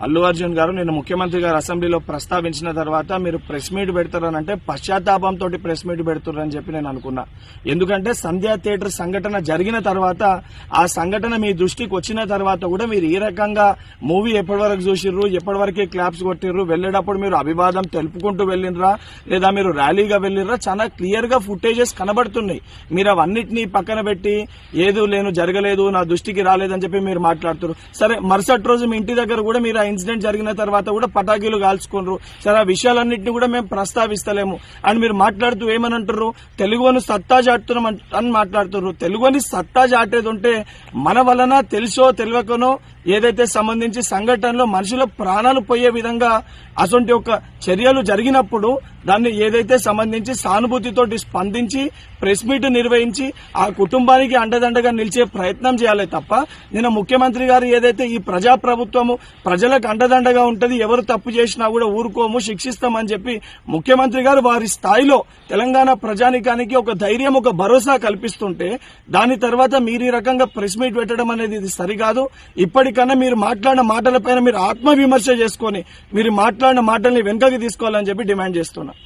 అల్లు అర్జున్ గారు నిన్న ముఖ్యమంత్రి గారు అసెంబ్లీలో ప్రస్తావించిన తర్వాత మీరు ప్రెస్ మీట్ పెడతారనంటే పశ్చాత్తాపంతో ప్రెస్ మీట్ పెడుతున్నారని చెప్పి నేను అనుకున్నా. ఎందుకంటే సంధ్యా థియేటర్ సంఘటన జరిగిన తర్వాత ఆ సంఘటన మీ దృష్టికి వచ్చిన తర్వాత కూడా మీరు ఈ రకంగా మూవీ ఎప్పటి వరకు చూసిర్రు, ఎప్పటి వరకే క్లాప్స్ కొట్టిర్రు, వెళ్లేటప్పుడు మీరు అభివాదం తెలుపుకుంటూ వెళ్ళినరా లేదా మీరు ర్యాలీగా వెళ్ళినరా, చాలా క్లియర్ గా ఫుటేజెస్ కనబడుతున్నాయి. మీరు అవన్నిటినీ పక్కన పెట్టి ఏదో లేను జరగలేదు నా దృష్టికి రాలేదని చెప్పి మీరు మాట్లాడుతున్నారు. సరే, మరుసటి రోజు మీ ఇంటి దగ్గర కూడా మీరు ఇన్సిడెంట్ జరిగిన తర్వాత కూడా పటాకీలు కాల్చుకున్నారు. సరే, ఆ విషయాలన్నింటినీ కూడా మేము ప్రస్తావిస్తలేము అని మీరు మాట్లాడుతూ ఏమని అంటారు, తెలుగుని సత్తా చాటుతున్నాం అని మాట్లాడుతున్నారు. తెలుగుని సత్తా చాటేది ఉంటే మన వలన తెలుసో తెలియకనో ఏదైతే సంబంధించి సంఘటనలో మనుషుల ప్రాణాలు పోయే విధంగా అటువంటి ఒక చర్యలు జరిగినప్పుడు దాన్ని ఏదైతే సంబంధించి సానుభూతితోటి స్పందించి ప్రెస్ మీట్ నిర్వహించి ఆ కుటుంబానికి అండదండగా నిలిచే ప్రయత్నం చేయాలి తప్ప నిన్న ముఖ్యమంత్రి గారు ఏదైతే ఈ ప్రజాప్రభుత్వము ప్రజలకు అండదండగా ఉంటది, ఎవరు తప్పు చేసినా కూడా ఊరుకోము శిక్షిస్తామని చెప్పి ముఖ్యమంత్రి గారు వారి స్థాయిలో తెలంగాణ ప్రజానికానికి ఒక ధైర్యం ఒక భరోసా కల్పిస్తుంటే దాని తర్వాత మీరు ఈ రకంగా ప్రెస్ మీట్ పెట్టడం అనేది ఇది సరికాదు. ఇప్పటికన్నా మీరు మాట్లాడిన మాటలపైన మీరు ఆత్మవిమర్శ చేసుకుని మీరు మాట్లాడిన మాటల్ని వెనుకకి తీసుకోవాలని చెప్పి డిమాండ్ చేస్తున్నా.